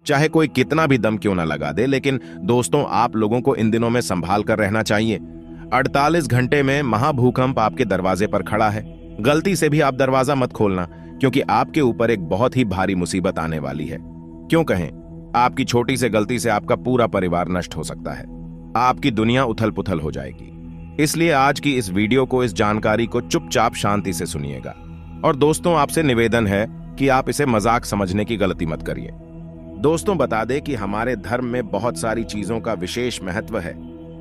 चाहे कोई कितना भी दम क्यों ना लगा दे, लेकिन दोस्तों आप लोगों को इन दिनों में संभाल कर रहना चाहिए। 48 घंटे में महाभूकंप आपके दरवाजे पर खड़ा है। गलती से भी आप दरवाजा मत खोलना, क्योंकि आपके ऊपर एक बहुत ही भारी मुसीबत आने वाली है। क्यों कहें, आपकी छोटी से गलती से आपका पूरा परिवार नष्ट हो सकता है। आपकी दुनिया उथल पुथल हो जाएगी। इसलिए आज की इस वीडियो को, इस जानकारी को चुपचाप शांति से सुनिएगा। और दोस्तों आपसे निवेदन है कि आप इसे मजाक समझने की गलती मत करिए। दोस्तों बता दें कि हमारे धर्म में बहुत सारी चीजों का विशेष महत्व है।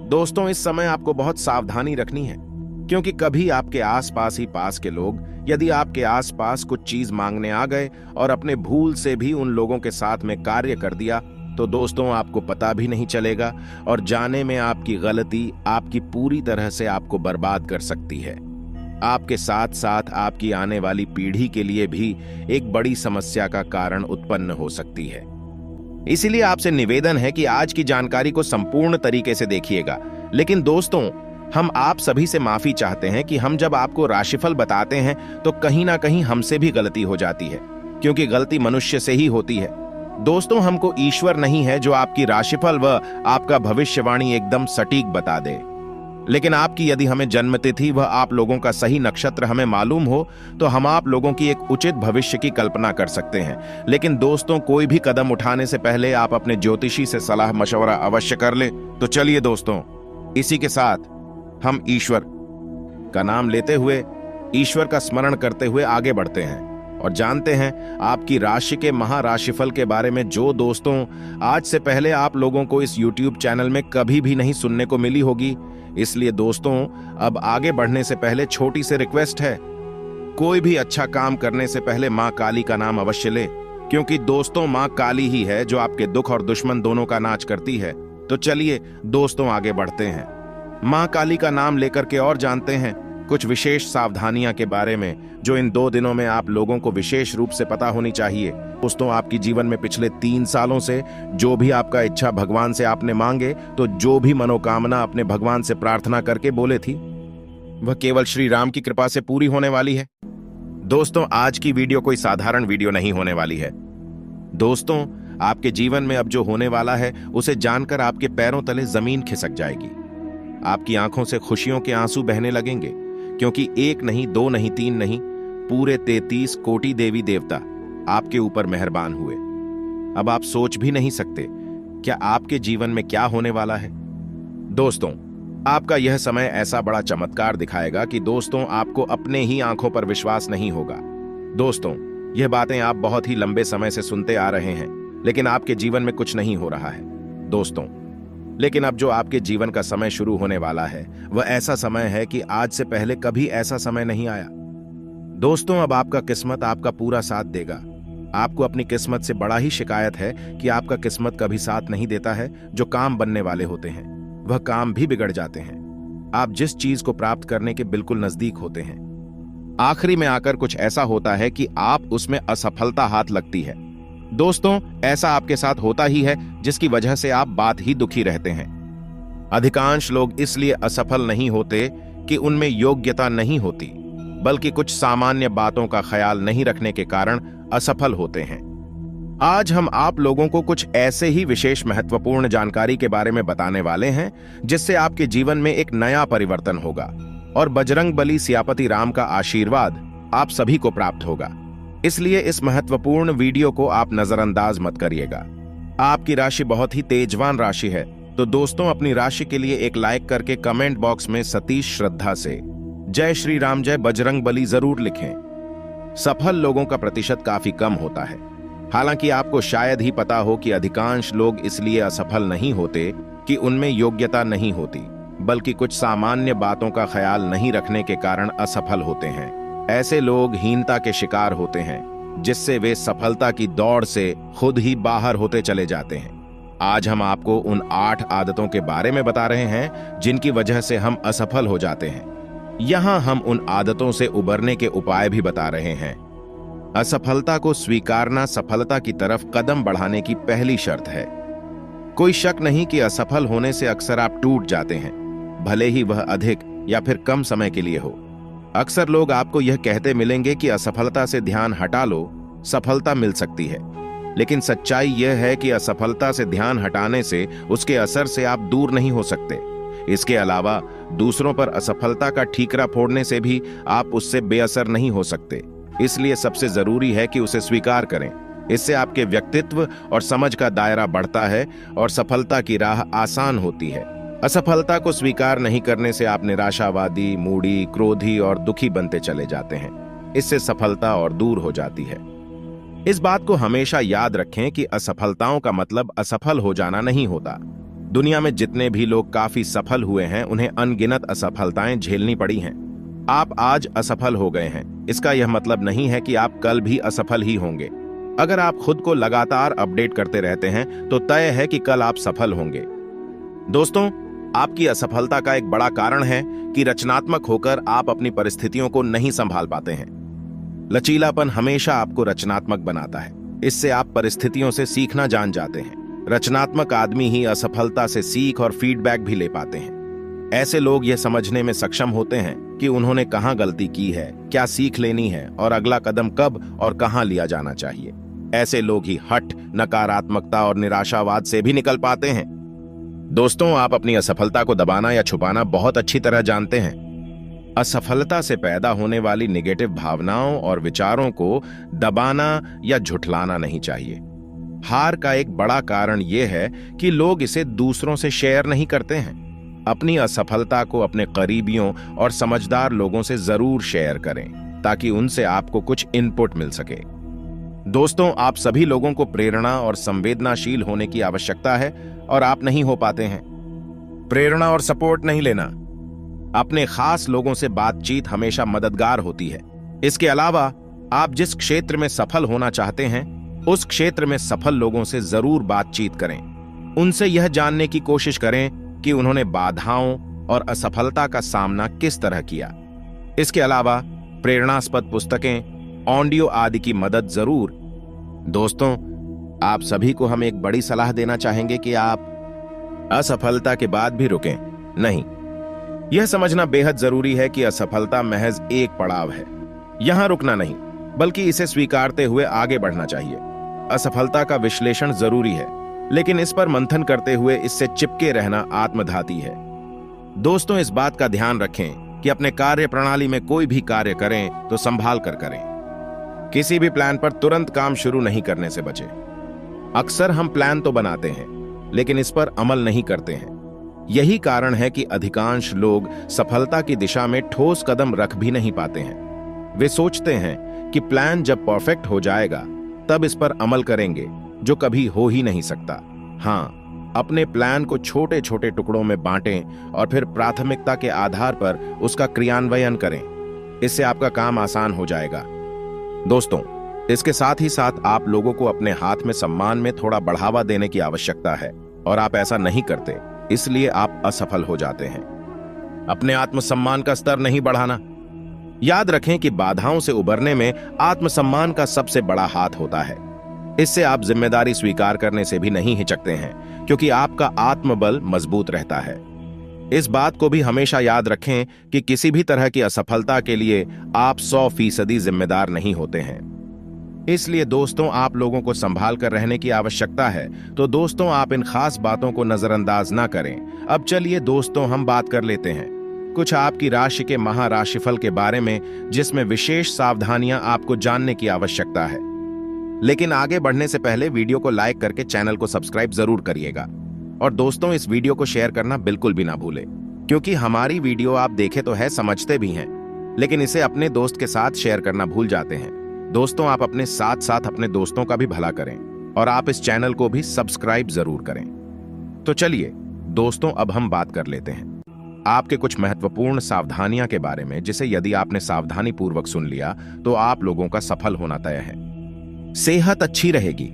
दोस्तों इस समय आपको बहुत सावधानी रखनी है, क्योंकि कभी आपके आसपास ही पास के लोग यदि आपके आसपास कुछ चीज मांगने आ गए और अपने भूल से भी उन लोगों के साथ में कार्य कर दिया, तो दोस्तों आपको पता भी नहीं चलेगा और जाने में आपकी गलती आपकी पूरी तरह से आपको बर्बाद कर सकती है। आपके साथ साथ आपकी आने वाली पीढ़ी के लिए भी एक बड़ी समस्या का कारण उत्पन्न हो सकती है। इसीलिए आपसे निवेदन है कि आज की जानकारी को संपूर्ण तरीके से देखिएगा। लेकिन दोस्तों हम आप सभी से माफी चाहते हैं कि हम जब आपको राशिफल बताते हैं तो कहीं ना कहीं हमसे भी गलती हो जाती है, क्योंकि गलती मनुष्य से ही होती है। दोस्तों हमको ईश्वर नहीं है जो आपकी राशिफल व आपका भविष्यवाणी एकदम सटीक बता दे, लेकिन आपकी यदि हमें जन्मतिथि व आप लोगों का सही नक्षत्र हमें मालूम हो तो हम आप लोगों की एक उचित भविष्य की कल्पना कर सकते हैं। लेकिन दोस्तों कोई भी कदम उठाने से पहले आप अपने ज्योतिषी से सलाह मशवरा अवश्य कर ले। तो चलिए दोस्तों, इसी के साथ हम ईश्वर का नाम लेते हुए, ईश्वर का स्मरण करते हुए आगे बढ़ते हैं और जानते हैं आपकी राशि के महाराशिफल के बारे में, जो दोस्तों आज से पहले आप लोगों को इस YouTube चैनल में कभी भी नहीं सुनने को मिली होगी। इसलिए दोस्तों अब आगे बढ़ने से पहले छोटी सी रिक्वेस्ट है, कोई भी अच्छा काम करने से पहले माँ काली का नाम अवश्य ले, क्योंकि दोस्तों माँ काली ही है जो आपके दुख और दुश्मन दोनों का नाश करती है। तो चलिए दोस्तों आगे बढ़ते हैं, माँ काली का नाम लेकर के और जानते हैं कुछ विशेष सावधानियां के बारे में, जो इन 2 दिनों में आप लोगों को विशेष रूप से पता होनी चाहिए। दोस्तों आपकी जीवन में पिछले 3 सालों से जो भी आपका इच्छा भगवान से आपने मांगे, तो जो भी मनोकामना अपने भगवान से प्रार्थना करके बोले थी, वह केवल श्री राम की कृपा से पूरी होने वाली है। दोस्तों आज की वीडियो कोई साधारण वीडियो नहीं होने वाली है। दोस्तों आपके जीवन में अब जो होने वाला है उसे जानकर आपके पैरों तले जमीन खिसक जाएगी। आपकी आंखों से खुशियों के आंसू बहने लगेंगे, क्योंकि 1 नहीं 2 नहीं 3 नहीं, पूरे 33 कोटि देवी देवता आपके ऊपर मेहरबान हुए। अब आप सोच भी नहीं सकते क्या आपके जीवन में क्या होने वाला है। दोस्तों आपका यह समय ऐसा बड़ा चमत्कार दिखाएगा कि दोस्तों आपको अपने ही आंखों पर विश्वास नहीं होगा। दोस्तों यह बातें आप बहुत ही लंबे समय से सुनते आ रहे हैं, लेकिन आपके जीवन में कुछ नहीं हो रहा है। दोस्तों लेकिन अब जो आपके जीवन का समय शुरू होने वाला है वह ऐसा समय है कि आज से पहले कभी ऐसा समय नहीं आया। दोस्तों अब आपका किस्मत आपका पूरा साथ देगा। आपको अपनी किस्मत से बड़ा ही शिकायत है कि आपका किस्मत कभी साथ नहीं देता है। जो काम बनने वाले होते हैं वह काम भी बिगड़ जाते हैं। आप जिस चीज को प्राप्त करने के बिल्कुल नजदीक होते हैं, आखिरी में आकर कुछ ऐसा होता है कि आप उसमें असफलता हाथ लगती है। दोस्तों ऐसा आपके साथ होता ही है, जिसकी वजह से आप बात ही दुखी रहते हैं। अधिकांश लोग इसलिए असफल नहीं होते कि उनमें योग्यता नहीं होती, बल्कि कुछ सामान्य बातों का ख्याल नहीं रखने के कारण असफल होते हैं। आज हम आप लोगों को कुछ ऐसे ही विशेष महत्वपूर्ण जानकारी के बारे में बताने वाले हैं, जिससे आपके जीवन में एक नया परिवर्तन होगा और बजरंग बली सियापति राम का आशीर्वाद आप सभी को प्राप्त होगा। इसलिए इस महत्वपूर्ण वीडियो को आप नजरअंदाज मत करिएगा। आपकी राशि बहुत ही तेजवान राशि है, तो दोस्तों अपनी राशि के लिए एक लाइक करके कमेंट बॉक्स में सतीश श्रद्धा से जय श्री राम जय बजरंग बली जरूर लिखें। सफल लोगों का प्रतिशत काफी कम होता है। हालांकि आपको शायद ही पता हो कि अधिकांश लोग इसलिए असफल नहीं होते कि उनमें योग्यता नहीं होती, बल्कि कुछ सामान्य बातों का ख्याल नहीं रखने के कारण असफल होते हैं। ऐसे लोग हीनता के शिकार होते हैं, जिससे वे सफलता की दौड़ से खुद ही बाहर होते चले जाते हैं। आज हम आपको उन 8 आदतों के बारे में बता रहे हैं जिनकी वजह से हम असफल हो जाते हैं। यहाँ हम उन आदतों से उबरने के उपाय भी बता रहे हैं। असफलता को स्वीकारना सफलता की तरफ कदम बढ़ाने की पहली शर्त है। कोई शक नहीं कि असफल होने से अक्सर आप टूट जाते हैं, भले ही वह अधिक या फिर कम समय के लिए हो। अक्सर लोग आपको यह कहते मिलेंगे कि असफलता से ध्यान हटा लो, सफलता मिल सकती है। लेकिन सच्चाई यह है कि असफलता से ध्यान हटाने से उसके असर से आप दूर नहीं हो सकते। इसके अलावा दूसरों पर असफलता का ठीकरा फोड़ने से भी आप उससे बेअसर नहीं हो सकते। इसलिए सबसे जरूरी है कि उसे स्वीकार करें। इससे आपके व्यक्तित्व और समझ का दायरा बढ़ता है और सफलता की राह आसान होती है। असफलता को स्वीकार नहीं करने से आप निराशावादी, मूडी, क्रोधी और दुखी बनते चले जाते हैं। इससे सफलता और दूर हो जाती है। इस बात को हमेशा याद रखें कि असफलताओं का मतलब असफल हो जाना नहीं होता। दुनिया में जितने भी लोग काफी सफल हुए हैं, उन्हें अनगिनत असफलताएं झेलनी पड़ी हैं। आप आज असफल हो गए हैं, इसका यह मतलब नहीं है कि आप कल भी असफल ही होंगे। अगर आप खुद को लगातार अपडेट करते रहते हैं तो तय है कि कल आप सफल होंगे। दोस्तों, आपकी असफलता का एक बड़ा कारण है कि रचनात्मक होकर आप अपनी परिस्थितियों को नहीं संभाल पाते हैं। लचीलापन हमेशा आपको रचनात्मक बनाता है। इससे आप परिस्थितियों से सीखना जान जाते हैं। रचनात्मक आदमी ही असफलता से सीख और फीडबैक भी ले पाते हैं। ऐसे लोग यह समझने में सक्षम होते हैं कि उन्होंने कहां गलती की है, क्या सीख लेनी है और अगला कदम कब और कहां लिया जाना चाहिए। ऐसे लोग ही हठ, नकारात्मकता और निराशावाद से भी निकल पाते हैं। दोस्तों, आप अपनी असफलता को दबाना या छुपाना बहुत अच्छी तरह जानते हैं। असफलता से पैदा होने वाली नेगेटिव भावनाओं और विचारों को दबाना या झुठलाना नहीं चाहिए। हार का एक बड़ा कारण यह है कि लोग इसे दूसरों से शेयर नहीं करते हैं। अपनी असफलता को अपने करीबियों और समझदार लोगों से जरूर शेयर करें ताकि उनसे आपको कुछ इनपुट मिल सके। दोस्तों, आप सभी लोगों को प्रेरणा और संवेदनाशील होने की आवश्यकता है और आप नहीं हो पाते हैं। प्रेरणा और सपोर्ट नहीं लेना। अपने खास लोगों से बातचीत हमेशा मददगार होती है। इसके अलावा आप जिस क्षेत्र में सफल होना चाहते हैं, उस क्षेत्र में सफल लोगों से जरूर बातचीत करें। उनसे यह जानने की कोशिश करें कि उन्होंने बाधाओं और असफलता का सामना किस तरह किया। इसके अलावा प्रेरणास्पद पुस्तकें, ऑडियो आदि की मदद जरूर। दोस्तों, आप सभी को हम एक बड़ी सलाह देना चाहेंगे कि आप असफलता के बाद भी रुकें नहीं। यह समझना बेहद जरूरी है कि असफलता महज एक पड़ाव है। यहां रुकना नहीं, बल्कि इसे स्वीकारते हुए आगे बढ़ना चाहिए। असफलता का विश्लेषण जरूरी है, लेकिन इस पर मंथन करते हुए इससे चिपके रहना आत्मघाती है। दोस्तों, इस बात का ध्यान रखें कि अपने कार्य प्रणाली में कोई भी कार्य करें तो संभाल कर करें। किसी भी प्लान पर तुरंत काम शुरू नहीं करने से बचें। अक्सर हम प्लान तो बनाते हैं, लेकिन इस पर अमल नहीं करते हैं। यही कारण है कि अधिकांश लोग सफलता की दिशा में ठोस कदम रख भी नहीं पाते हैं। वे सोचते हैं कि प्लान जब परफेक्ट हो जाएगा तब इस पर अमल करेंगे, जो कभी हो ही नहीं सकता। हाँ, अपने प्लान को छोटे छोटे टुकड़ों में बांटें और फिर प्राथमिकता के आधार पर उसका क्रियान्वयन करें। इससे आपका काम आसान हो जाएगा। दोस्तों, इसके साथ ही साथ आप लोगों को अपने हाथ में सम्मान में थोड़ा बढ़ावा देने की आवश्यकता है, और आप ऐसा नहीं करते, इसलिए आप असफल हो जाते हैं। अपने आत्मसम्मान का स्तर नहीं बढ़ाना। याद रखें कि बाधाओं से उबरने में आत्मसम्मान का सबसे बड़ा हाथ होता है। इससे आप जिम्मेदारी स्वीकार करने से भी नहीं हिचकते हैं, क्योंकि आपका आत्मबल मजबूत रहता है। इस बात को भी हमेशा याद रखें कि किसी भी तरह की असफलता के लिए आप 100% जिम्मेदार नहीं होते हैं। इसलिए दोस्तों, आप लोगों को संभाल कर रहने की आवश्यकता है। तो दोस्तों, आप इन खास बातों को नजरअंदाज ना करें। अब चलिए दोस्तों, हम बात कर लेते हैं कुछ आपकी राशि के महाराशिफल के बारे में, जिसमें विशेष सावधानियां आपको जानने की आवश्यकता है। लेकिन आगे बढ़ने से पहले वीडियो को लाइक करके चैनल को सब्सक्राइब जरूर करिएगा। और दोस्तों, इस वीडियो को शेयर करना बिल्कुल भी ना भूलें, क्योंकि हमारी वीडियो आप देखे तो है, समझते भी हैं, लेकिन इसे अपने दोस्त के साथ शेयर करना भूल जाते हैं। दोस्तों, आप अपने साथ साथ अपने दोस्तों का भी भला करें और आप इस चैनल को भी सब्सक्राइब जरूर करें। तो चलिए दोस्तों, अब हम बात कर लेते हैं आपके कुछ महत्वपूर्ण सावधानियां के बारे में, जिसे यदि आपने सावधानी पूर्वक सुन लिया तो आप लोगों का सफल होना तय है। सेहत अच्छी रहेगी।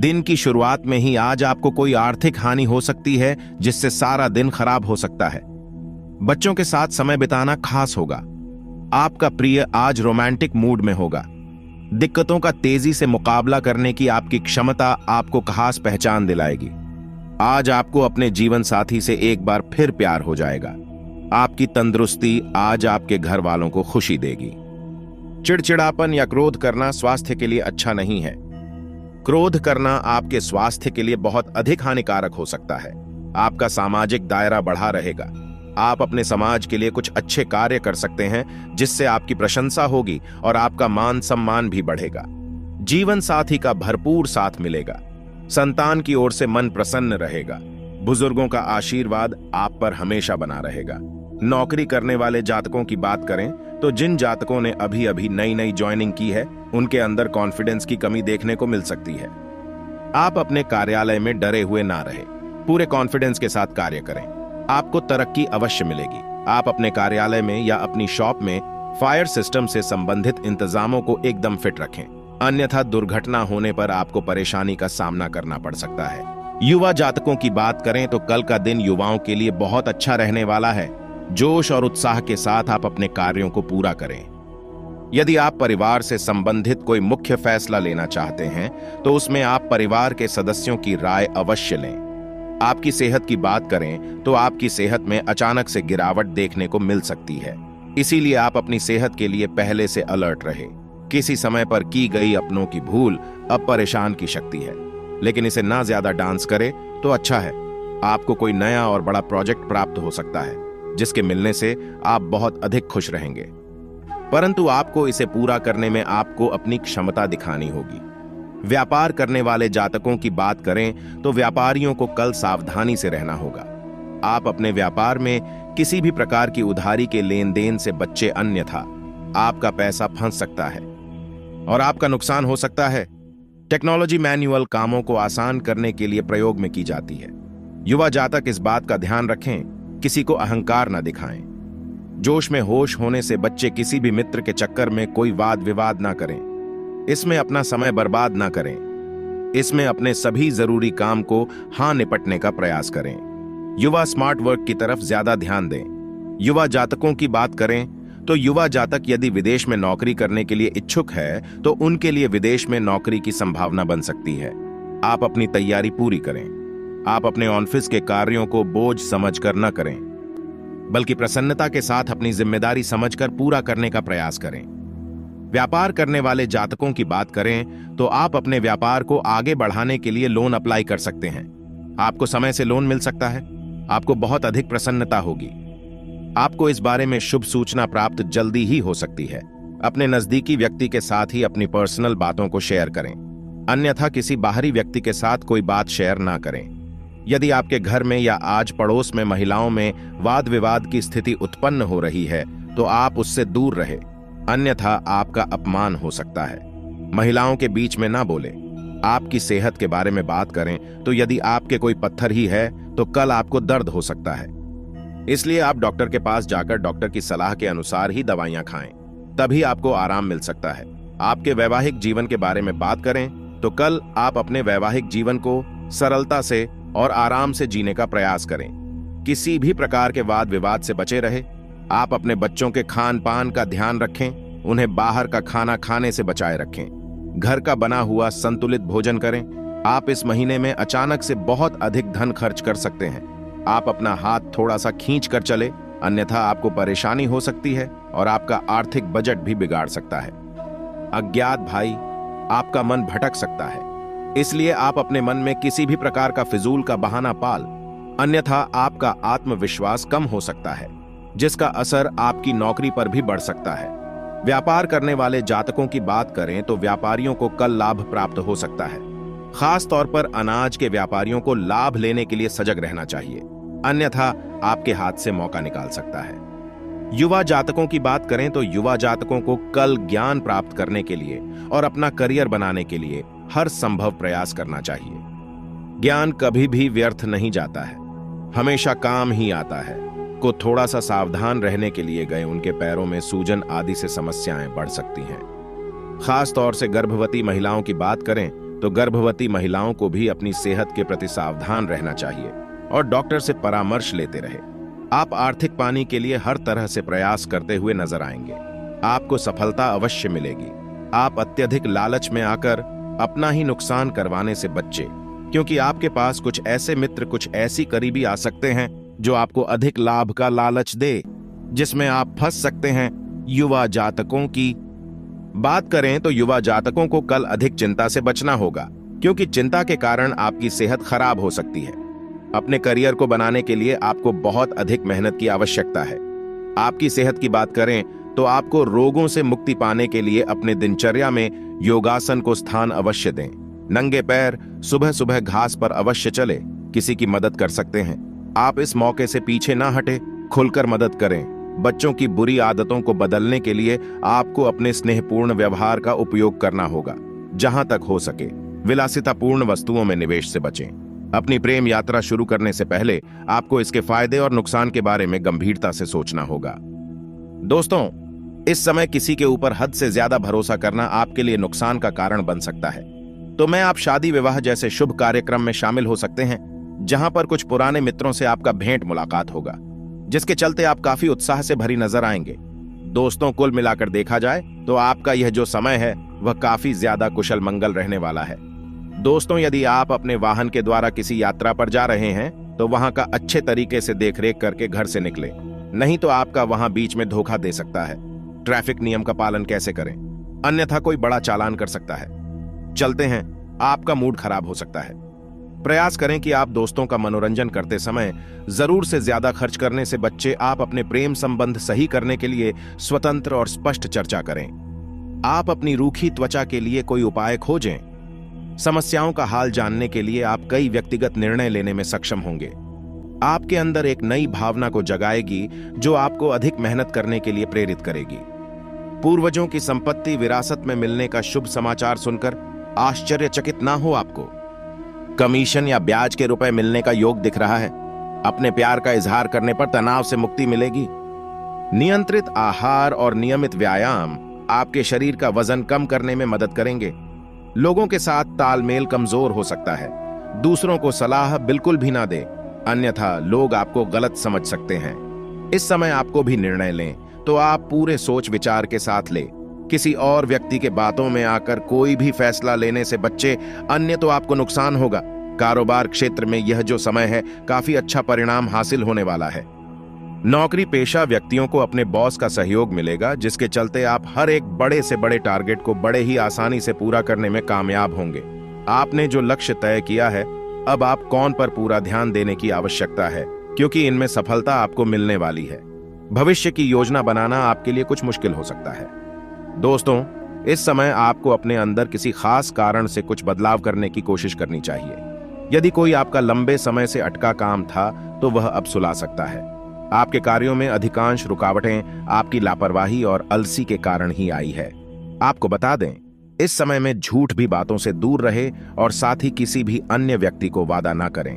दिन की शुरुआत में ही आज आपको कोई आर्थिक हानि हो सकती है, जिससे सारा दिन खराब हो सकता है। बच्चों के साथ समय बिताना खास होगा। आपका प्रिय आज रोमांटिक मूड में होगा। दिक्कतों का तेजी से मुकाबला करने की आपकी क्षमता आपको खास पहचान दिलाएगी। आज आपको अपने जीवन साथी से एक बार फिर प्यार हो जाएगा। आपकी तंदुरुस्ती आज आपके घर वालों को खुशी देगी। चिड़चिड़ापन या क्रोध करना स्वास्थ्य के लिए अच्छा नहीं है। क्रोध करना आपके स्वास्थ्य के लिए बहुत अधिक हानिकारक हो सकता है। आपका सामाजिक दायरा बढ़ा रहेगा। आप अपने समाज के लिए कुछ अच्छे कार्य कर सकते हैं जिससे आपकी प्रशंसा होगी और आपका मान सम्मान भी बढ़ेगा। जीवन साथी का भरपूर साथ मिलेगा। संतान की ओर से मन प्रसन्न रहेगा। बुजुर्गों का आशीर्वाद आप पर हमेशा बना रहेगा। नौकरी करने वाले जातकों की बात करें तो जिन जातकों ने अभी अभी नई नई ज्वाइनिंग की है उनके अंदर कॉन्फिडेंस की कमी देखने को मिल सकती है। आप अपने कार्यालय में डरे हुए ना रहे, पूरे कॉन्फिडेंस के साथ कार्य करें। आपको तरक्की अवश्य मिलेगी। आप अपने कार्यालय में या अपनी शॉप में फायर सिस्टम से संबंधित इंतजामों को एकदम फिट रखें, अन्यथा दुर्घटना होने पर आपको परेशानी का सामना करना पड़ सकता है। युवा जातकों की बात करें तो कल का दिन युवाओं के लिए बहुत अच्छा रहने वाला है। जोश और उत्साह के साथ आप अपने कार्यों को पूरा करें। यदि आप परिवार से संबंधित कोई मुख्य फैसला लेना चाहते हैं तो उसमें आप परिवार के सदस्यों की राय अवश्य लें। आपकी सेहत की बात करें तो आपकी सेहत में अचानक से गिरावट देखने को मिल सकती है, इसीलिए आप अपनी सेहत के लिए पहले से अलर्ट रहे। किसी समय पर की गई अपनों की भूल अब परेशान की शक्ति है, लेकिन इसे ना ज्यादा डांस करे तो अच्छा है। आपको कोई नया और बड़ा प्रोजेक्ट प्राप्त हो सकता है जिसके मिलने से आप बहुत अधिक खुश रहेंगे, परंतु आपको इसे पूरा करने में आपको अपनी क्षमता दिखानी होगी। व्यापार करने वाले जातकों की बात करें तो व्यापारियों को कल सावधानी से रहना होगा। आप अपने व्यापार में किसी भी प्रकार की उधारी के लेन देन से बच्चे, अन्यथा आपका पैसा फंस सकता है और आपका नुकसान हो सकता है। टेक्नोलॉजी मैनुअल कामों को आसान करने के लिए प्रयोग में की जाती है। युवा जातक इस बात का ध्यान रखें, किसी को अहंकार न दिखाएं। जोश में होश होने से बच्चे किसी भी मित्र के चक्कर में कोई वाद विवाद ना करें। इसमें अपना समय बर्बाद ना करें। इसमें अपने सभी जरूरी काम को निपटने का प्रयास करें। युवा स्मार्ट वर्क की तरफ ज्यादा ध्यान दें। युवा जातकों की बात करें तो युवा जातक यदि विदेश में नौकरी करने के लिए इच्छुक है तो उनके लिए विदेश में नौकरी की संभावना बन सकती है। आप अपनी तैयारी पूरी करें। आप अपने ऑफिस के कार्यों को बोझ समझकर न करें, बल्कि प्रसन्नता के साथ अपनी जिम्मेदारी समझकर पूरा करने का प्रयास करें। व्यापार करने वाले जातकों की बात करें तो आप अपने व्यापार को आगे बढ़ाने के लिए लोन अप्लाई कर सकते हैं। आपको समय से लोन मिल सकता है। आपको बहुत अधिक प्रसन्नता होगी। आपको इस बारे में शुभ सूचना प्राप्त जल्दी ही हो सकती है। अपने नजदीकी व्यक्ति के साथ ही अपनी पर्सनल बातों को शेयर करें, अन्यथा किसी बाहरी व्यक्ति के साथ कोई बात शेयर ना करें। यदि आपके घर में या आज पड़ोस में महिलाओं में वाद विवाद की स्थिति उत्पन्न हो रही है तो आप उससे दूर रहे, अन्यथा आपका अपमान हो सकता है। महिलाओं के बीच में ना बोले। आपकी सेहत के बारे में बात करें तो यदि आपके कोई पत्थर ही है तो कल आपको दर्द हो सकता है, इसलिए आप डॉक्टर के पास जाकर डॉक्टर की सलाह के अनुसार ही दवाइयां खाएं, तभी आपको आराम मिल सकता है। आपके वैवाहिक जीवन के बारे में बात करें तो कल आप अपने वैवाहिक जीवन को सरलता से और आराम से जीने का प्रयास करें। किसी भी प्रकार के वाद विवाद से बचे रहे। आप अपने बच्चों के खान पान का ध्यान रखें, उन्हें बाहर का खाना खाने से बचाए रखें। घर का बना हुआ संतुलित भोजन करें। आप इस महीने में अचानक से बहुत अधिक धन खर्च कर सकते हैं। आप अपना हाथ थोड़ा सा खींच कर चले, अन्यथा आपको परेशानी हो सकती है और आपका आर्थिक बजट भी बिगाड़ सकता है। अज्ञात भाई, आपका मन भटक सकता है, इसलिए आप अपने मन में किसी भी प्रकार का फिजूल का बहाना पाल, अन्यथा आपका आत्मविश्वास कम हो सकता है, जिसका असर आपकी नौकरी पर भी बढ़ सकता है। व्यापार करने वाले जातकों की बात करें तो व्यापारियों को कल लाभ प्राप्त हो सकता है। खास तौर पर अनाज के व्यापारियों को लाभ लेने के लिए सजग रहना चाहिए, अन्यथा आपके हाथ से मौका निकाल सकता है। युवा जातकों की बात करें तो युवा जातकों को कल ज्ञान प्राप्त करने के लिए और अपना करियर बनाने के लिए हर संभव प्रयास करना चाहिए। ज्ञान कभी भी व्यर्थ नहीं जाता है, हमेशा काम ही आता है। को थोड़ा सा सावधान रहने के लिए गए उनके पैरों में सूजन आदि से समस्याएं बढ़ सकती हैं। खास तौर से गर्भवती महिलाओं की बात करें तो गर्भवती महिलाओं को भी अपनी सेहत के प्रति सावधान रहना चाहिए और डॉक्टर से परामर्श लेते रहे। आप आर्थिक पाने के लिए हर तरह से प्रयास करते हुए नजर आएंगे। आपको सफलता अवश्य मिलेगी। आप अत्यधिक लालच में आकर अपना ही नुकसान करवाने से बच्चे, क्योंकि आपके पास कुछ ऐसे मित्र, कुछ ऐसी करीबी आ सकते हैं जो आपको अधिक लाभ का लालच दे, जिसमें आप फंस सकते हैं। युवा जातकों की बात करें तो युवा जातकों को कल अधिक चिंता से बचना होगा। क्योंकि चिंता के कारण आपकी सेहत खराब हो सकती है। अपने करियर को बनाने के लिए आपको बहुत अधिक मेहनत की आवश्यकता है। आपकी सेहत की बात करें तो आपको रोगों से मुक्ति पाने के लिए अपने दिनचर्या में योगासन को स्थान अवश्य दें। नंगे पैर सुबह सुबह घास पर अवश्य चले, किसी की मदद कर सकते हैं। आप इस मौके से पीछे ना हटे, खुलकर मदद करें। बच्चों की बुरी आदतों को बदलने के लिए आपको अपने स्नेहपूर्ण व्यवहार का उपयोग करना होगा। जहां तक हो सके विलासितापूर्ण वस्तुओं में निवेश से बचें। अपनी प्रेम यात्रा शुरू करने से पहले आपको इसके फायदे और नुकसान के बारे में गंभीरता से सोचना होगा। दोस्तों, इस समय किसी के ऊपर हद से ज्यादा भरोसा करना आपके लिए नुकसान का कारण बन सकता है। तो मैं आप शादी विवाह जैसे शुभ कार्यक्रम में शामिल हो सकते हैं, जहां पर कुछ पुराने मित्रों से आपका भेंट मुलाकात होगा, जिसके चलते आप काफी उत्साह से भरी नजर आएंगे। दोस्तों, कुल मिलाकर देखा जाए तो आपका यह जो समय है वह काफी ज्यादा कुशल मंगल रहने वाला है। दोस्तों, यदि आप अपने वाहन के द्वारा किसी यात्रा पर जा रहे हैं तो वहां का अच्छे तरीके से देखरेख करके घर से निकलें, नहीं तो आपका वहां बीच में धोखा दे सकता है। ट्रैफिक नियम का पालन कैसे करें, अन्यथा कोई बड़ा चालान कर सकता है। चलते हैं, आपका मूड खराब हो सकता है। प्रयास करें कि आप दोस्तों का मनोरंजन करते समय जरूर से ज्यादा खर्च करने से बच्चे आप अपने प्रेम संबंध सही करने के लिए स्वतंत्र और स्पष्ट चर्चा करें। आप अपनी रूखी त्वचा के लिए कोई उपाय खोजें। समस्याओं का हाल जानने के लिए आप कई व्यक्तिगत निर्णय लेने में सक्षम होंगे। आपके अंदर एक नई भावना को जगाएगी जो आपको अधिक मेहनत करने के लिए प्रेरित करेगी। पूर्वजों की संपत्ति विरासत में मिलने का शुभ समाचार सुनकर आश्चर्यचकित ना हो। आपको कमीशन या ब्याज के रुपए मिलने का योग दिख रहा है। अपने प्यार का इजहार करने पर तनाव से मुक्ति मिलेगी। नियंत्रित आहार और नियमित व्यायाम आपके शरीर का वजन कम करने में मदद करेंगे। लोगों के साथ तालमेल कमजोर हो सकता है। दूसरों को सलाह बिल्कुल भी ना दें, अन्यथा लोग आपको गलत समझ सकते हैं। इस समय आपको भी निर्णय लें तो आप पूरे सोच विचार के साथ लें। किसी और व्यक्ति के बातों में आकर कोई भी फैसला लेने से बच्चे, अन्य तो आपको नुकसान होगा। कारोबार क्षेत्र में यह जो समय है काफी अच्छा परिणाम हासिल होने वाला है। नौकरी पेशा व्यक्तियों को अपने बॉस का सहयोग मिलेगा, जिसके चलते आप हर एक बड़े से बड़े टारगेट को बड़े ही आसानी से पूरा करने में कामयाब होंगे। आपने जो लक्ष्य तय किया है, अब आप कौन पर पूरा ध्यान देने की आवश्यकता है, क्योंकि इनमें सफलता आपको मिलने वाली है। भविष्य की योजना बनाना आपके लिए कुछ मुश्किल हो सकता है। दोस्तों, इस समय आपको अपने अंदर किसी खास कारण से कुछ बदलाव करने की कोशिश करनी चाहिए। यदि कोई आपका लंबे समय से अटका काम था तो वह अब सुलझ सकता है। आपके कार्यों में अधिकांश रुकावटें आपकी लापरवाही और अलसी के कारण ही आई है। आपको बता दें, इस समय में झूठ भी बातों से दूर रहे और साथ ही किसी भी अन्य व्यक्ति को वादा ना करें।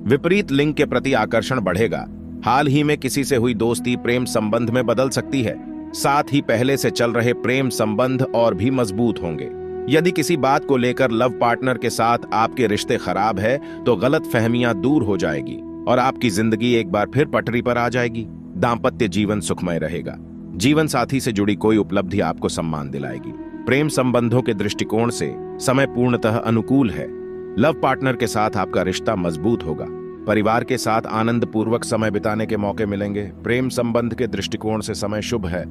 विपरीत लिंग के प्रति आकर्षण बढ़ेगा। हाल ही में किसी से हुई दोस्ती प्रेम संबंध में बदल सकती है। साथ ही पहले से चल रहे प्रेम संबंध और भी मजबूत होंगे। यदि किसी बात को लेकर लव पार्टनर के साथ आपके रिश्ते खराब है तो गलत फहमियां दूर हो जाएगी और आपकी जिंदगी एक बार फिर पटरी पर आ जाएगी। दाम्पत्य जीवन सुखमय रहेगा। जीवन साथी से जुड़ी कोई उपलब्धि आपको सम्मान दिलाएगी। प्रेम संबंधों के दृष्टिकोण से समय पूर्णतः अनुकूल है। लव पार्टनर के साथ आपका रिश्ता मजबूत होगा। परिवार के साथ आनंद पूर्वक समय बिताने के मौके मिलेंगे। प्रेम संबंध के दृष्टिकोण से समय शुभ है।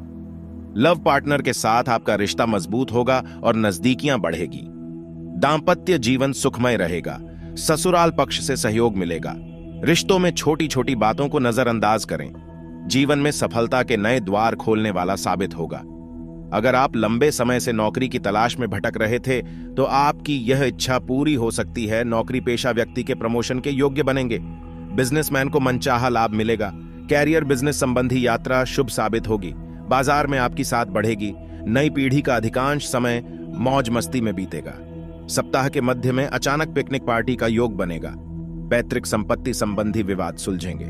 लव पार्टनर के साथ आपका रिश्ता मजबूत होगा और नजदीकियां बढ़ेगी। दाम्पत्य जीवन सुखमय रहेगा। ससुराल पक्ष से सहयोग मिलेगा। रिश्तों में छोटी छोटी बातों को नजरअंदाज करें। जीवन में सफलता के नए द्वार खोलने वाला साबित होगा। अगर आप लंबे समय से नौकरी की तलाश में भटक रहे थे तो आपकी यह इच्छा पूरी हो सकती है। नौकरी पेशा व्यक्ति के प्रमोशन के योग्य बनेंगे। बिजनेसमैन को मनचाहा लाभ मिलेगा। कैरियर बिजनेस संबंधी यात्रा शुभ साबित होगी। बाजार में आपकी साथ बढ़ेगी। नई पीढ़ी का अधिकांश समय मौज मस्ती में बीतेगा। सप्ताह के मध्य में अचानक पिकनिक पार्टी का योग बनेगा। पैतृक संपत्ति संबंधी विवाद सुलझेंगे।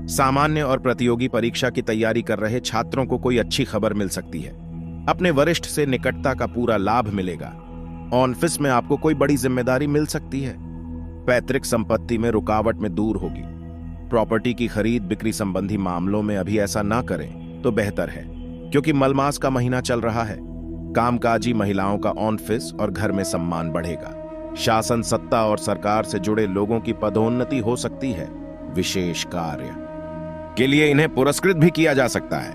सामान्य और प्रतियोगी परीक्षा की तैयारी कर रहे छात्रों को कोई अच्छी खबर मिल सकती है। अपने वरिष्ठ से निकटता का पूरा लाभ मिलेगा। ऑफिस में आपको कोई बड़ी जिम्मेदारी मिल सकती है। पैतृक संपत्ति में रुकावट में दूर होगी। प्रॉपर्टी की खरीद बिक्री संबंधी मामलों में अभी ऐसा ना करें तो बेहतर है, क्योंकि मलमास का महीना चल रहा है। कामकाजी महिलाओं का ऑफिस और घर में सम्मान बढ़ेगा। शासन सत्ता और सरकार से जुड़े लोगों की पदोन्नति हो सकती है। विशेष कार्य के लिए इन्हें पुरस्कृत भी किया जा सकता है।